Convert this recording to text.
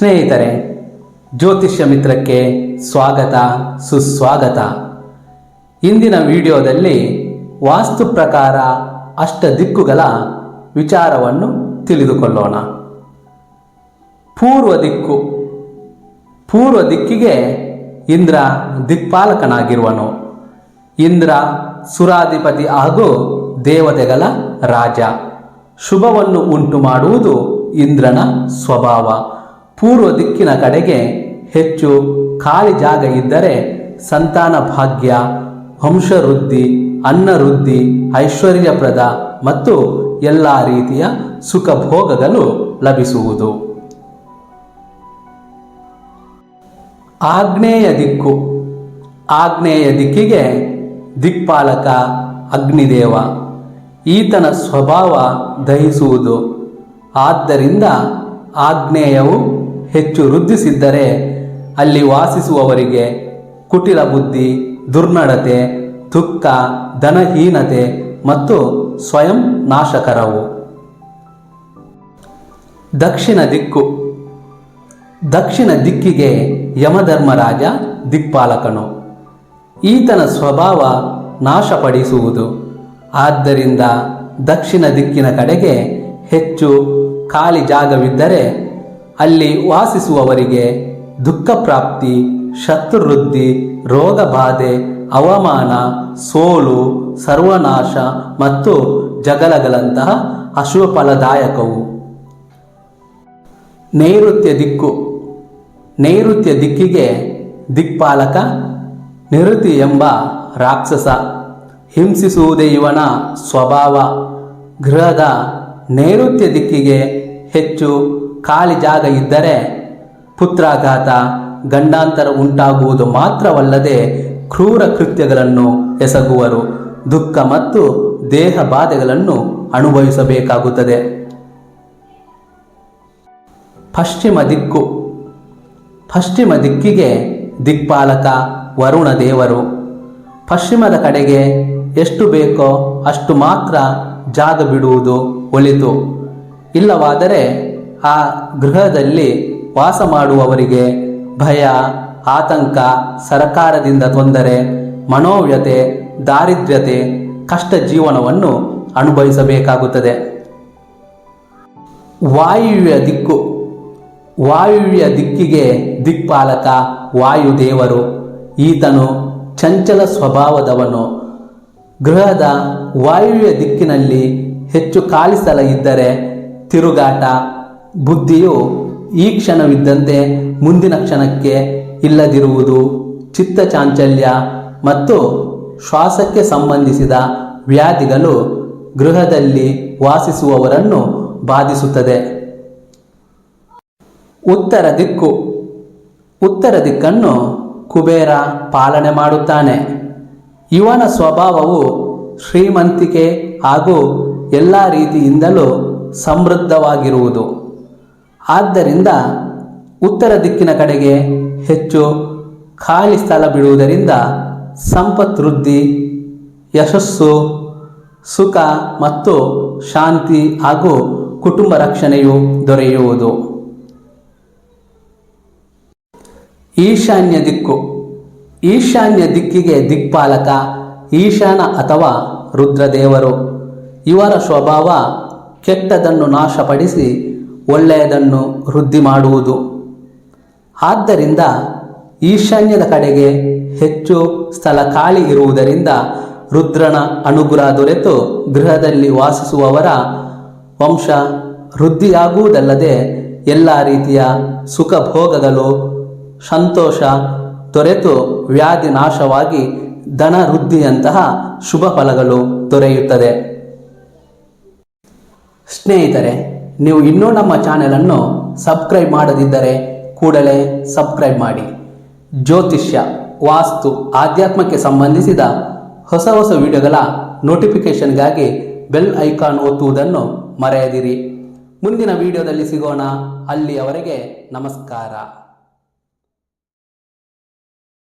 ಸ್ನೇಹಿತರೆ, ಜ್ಯೋತಿಷ್ಯ ಮಿತ್ರಕ್ಕೆ ಸ್ವಾಗತ ಸುಸ್ವಾಗತ. ಇಂದಿನ ವಿಡಿಯೋದಲ್ಲಿ ವಾಸ್ತು ಪ್ರಕಾರ ಅಷ್ಟ ದಿಕ್ಕುಗಳ ವಿಚಾರವನ್ನು ತಿಳಿದುಕೊಳ್ಳೋಣ. ಪೂರ್ವ ದಿಕ್ಕು. ಪೂರ್ವ ದಿಕ್ಕಿಗೆ ಇಂದ್ರ ದಿಕ್ಪಾಲಕನಾಗಿರುವನು. ಇಂದ್ರ ಸುರಾಧಿಪತಿ ಹಾಗೂ ದೇವತೆಗಳ ರಾಜ. ಶುಭವನ್ನು ಉಂಟು ಮಾಡುವುದು ಇಂದ್ರನ ಸ್ವಭಾವ. ಪೂರ್ವ ದಿಕ್ಕಿನ ಕಡೆಗೆ ಹೆಚ್ಚು ಖಾಲಿ ಜಾಗ ಇದ್ದರೆ ಸಂತಾನ ಭಾಗ್ಯ, ವಂಶವೃದ್ಧಿ, ಅನ್ನವೃದ್ಧಿ, ಐಶ್ವರ್ಯಪ್ರದ ಮತ್ತು ಎಲ್ಲ ರೀತಿಯ ಸುಖ ಭೋಗಗಳು ಲಭಿಸುವುದು. ಆಗ್ನೇಯ ದಿಕ್ಕು. ಆಗ್ನೇಯ ದಿಕ್ಕಿಗೆ ದಿಕ್ಪಾಲಕ ಅಗ್ನಿದೇವ. ಈತನ ಸ್ವಭಾವ ದಹಿಸುವುದು. ಆದ್ದರಿಂದ ಆಗ್ನೇಯವು ಹೆಚ್ಚು ವೃದ್ಧಿಸಿದ್ದರೆ ಅಲ್ಲಿ ವಾಸಿಸುವವರಿಗೆ ಕುಟಿಲ ಬುದ್ಧಿ, ದುರ್ನಡತೆ, ದುಃಖ, ಧನಹೀನತೆ ಮತ್ತು ಸ್ವಯಂ ನಾಶಕರವು. ದಕ್ಷಿಣ ದಿಕ್ಕು. ದಕ್ಷಿಣ ದಿಕ್ಕಿಗೆ ಯಮಧರ್ಮರಾಜ ದಿಕ್ಪಾಲಕನು. ಈತನ ಸ್ವಭಾವ ನಾಶಪಡಿಸುವುದು. ಆದ್ದರಿಂದ ದಕ್ಷಿಣ ದಿಕ್ಕಿನ ಕಡೆಗೆ ಹೆಚ್ಚು ಖಾಲಿ ಜಾಗವಿದ್ದರೆ ಅಲ್ಲಿ ವಾಸಿಸುವವರಿಗೆ ದುಃಖ ಪ್ರಾಪ್ತಿ, ಶತ್ರುವೃದ್ಧಿ, ರೋಗ ಬಾಧೆ, ಅವಮಾನ, ಸೋಲು, ಸರ್ವನಾಶ ಮತ್ತು ಜಗಳಗಳಂತಹ ಅಶುಭ ಫಲದಾಯಕವು. ನೈಋತ್ಯ ದಿಕ್ಕು. ನೈಋತ್ಯ ದಿಕ್ಕಿಗೆ ದಿಕ್ಪಾಲಕ ನಿಋತಿ ಎಂಬ ರಾಕ್ಷಸ. ಹಿಂಸಿಸುವುದೇ ಇವನ ಸ್ವಭಾವ. ಗೃಹದ ನೈಋತ್ಯ ದಿಕ್ಕಿಗೆ ಹೆಚ್ಚು ಖಾಲಿ ಜಾಗ ಇದ್ದರೆ ಪುತ್ರಾಘಾತ, ಗಂಡಾಂತರ ಉಂಟಾಗುವುದು ಮಾತ್ರವಲ್ಲದೆ ಕ್ರೂರ ಕೃತ್ಯಗಳನ್ನು ಎಸಗುವರು. ದುಃಖ ಮತ್ತು ದೇಹ ಬಾಧೆಗಳನ್ನು ಅನುಭವಿಸಬೇಕಾಗುತ್ತದೆ. ಪಶ್ಚಿಮ ದಿಕ್ಕು. ಪಶ್ಚಿಮ ದಿಕ್ಕಿಗೆ ದಿಕ್ಪಾಲಕ ವರುಣ ದೇವರು. ಪಶ್ಚಿಮದ ಕಡೆಗೆ ಎಷ್ಟು ಬೇಕೋ ಅಷ್ಟು ಮಾತ್ರ ಜಾಗ ಬಿಡುವುದು ಒಳಿತು. ಇಲ್ಲವಾದರೆ ಆ ಗೃಹದಲ್ಲಿ ವಾಸ ಮಾಡುವವರಿಗೆ ಭಯ, ಆತಂಕ, ಸರಕಾರದಿಂದ ತೊಂದರೆ, ಮನೋವ್ಯತೆ, ದಾರಿದ್ರ್ಯತೆ, ಕಷ್ಟ ಜೀವನವನ್ನು ಅನುಭವಿಸಬೇಕಾಗುತ್ತದೆ. ವಾಯುವ್ಯ ದಿಕ್ಕು. ವಾಯುವ್ಯ ದಿಕ್ಕಿಗೆ ದಿಕ್ಪಾಲಕ ವಾಯುದೇವರು. ಈತನು ಚಂಚಲ ಸ್ವಭಾವದವನು. ಗೃಹದ ವಾಯುವ್ಯ ದಿಕ್ಕಿನಲ್ಲಿ ಹೆಚ್ಚು ಖಾಲಿ ಸ್ಥಳ ಇದ್ದರೆ ತಿರುಗಾಟ, ಬುದ್ಧಿಯು ಈ ಕ್ಷಣವಿದ್ದಂತೆ ಮುಂದಿನ ಕ್ಷಣಕ್ಕೆ ಇಲ್ಲದಿರುವುದು, ಚಿತ್ತ ಚಾಂಚಲ್ಯ ಮತ್ತು ಶ್ವಾಸಕ್ಕೆ ಸಂಬಂಧಿಸಿದ ವ್ಯಾಧಿಗಳು ಗೃಹದಲ್ಲಿ ವಾಸಿಸುವವರನ್ನು ಬಾಧಿಸುತ್ತದೆ. ಉತ್ತರ ದಿಕ್ಕು. ಉತ್ತರ ದಿಕ್ಕನ್ನು ಕುಬೇರ ಪಾಲನೆ ಮಾಡುತ್ತಾನೆ. ಇವನ ಸ್ವಭಾವವು ಶ್ರೀಮಂತಿಕೆ ಹಾಗೂ ಎಲ್ಲ ರೀತಿಯಿಂದಲೂ ಸಮೃದ್ಧವಾಗಿರುವುದು. ಆದ್ದರಿಂದ ಉತ್ತರ ದಿಕ್ಕಿನ ಕಡೆಗೆ ಹೆಚ್ಚು ಖಾಲಿ ಸ್ಥಳ ಬಿಡುವುದರಿಂದ ಸಂಪತ್ವೃದ್ಧಿ, ಯಶಸ್ಸು, ಸುಖ ಮತ್ತು ಶಾಂತಿ ಹಾಗೂ ಕುಟುಂಬ ರಕ್ಷಣೆಯು ದೊರೆಯುವುದು. ಈಶಾನ್ಯ ದಿಕ್ಕು. ಈಶಾನ್ಯ ದಿಕ್ಕಿಗೆ ದಿಕ್ಪಾಲಕ ಈಶಾನ ಅಥವಾ ರುದ್ರದೇವರು. ಇವರ ಸ್ವಭಾವ ಕೆಟ್ಟದನ್ನು ನಾಶಪಡಿಸಿ ಒಳ್ಳೆಯದನ್ನು ವೃದ್ಧಿ ಮಾಡುವುದು. ಆದ್ದರಿಂದ ಈಶಾನ್ಯದ ಕಡೆಗೆ ಹೆಚ್ಚು ಸ್ಥಳ ಖಾಲಿ ಇರುವುದರಿಂದ ರುದ್ರನ ಅನುಗ್ರಹ ದೊರೆತು ಗೃಹದಲ್ಲಿ ವಾಸಿಸುವವರ ವಂಶ ವೃದ್ಧಿಯಾಗುವುದಲ್ಲದೆ ಎಲ್ಲ ರೀತಿಯ ಸುಖ ಭೋಗಗಳು, ಸಂತೋಷ ದೊರೆತು ವ್ಯಾಧಿ ನಾಶವಾಗಿ ಧನ ವೃದ್ಧಿಯಂತಹ ಶುಭ ಫಲಗಳು ದೊರೆಯುತ್ತದೆ. ಸ್ನೇಹಿತರೆ, ನೀವು ಇನ್ನೂ ನಮ್ಮ ಚಾನೆಲನ್ನು ಸಬ್ಸ್ಕ್ರೈಬ್ ಮಾಡದಿದ್ದರೆ ಕೂಡಲೇ ಸಬ್ಸ್ಕ್ರೈಬ್ ಮಾಡಿ. ಜ್ಯೋತಿಷ್ಯ, ವಾಸ್ತು, ಆಧ್ಯಾತ್ಮಕ್ಕೆ ಸಂಬಂಧಿಸಿದ ಹೊಸ ಹೊಸ ವಿಡಿಯೋಗಳ ನೋಟಿಫಿಕೇಷನ್ಗಾಗಿ ಬೆಲ್ ಐಕಾನ್ ಒತ್ತುವುದನ್ನು ಮರೆಯದಿರಿ. ಮುಂದಿನ ವಿಡಿಯೋದಲ್ಲಿ ಸಿಗೋಣ. ಅಲ್ಲಿಯವರೆಗೆ ನಮಸ್ಕಾರ.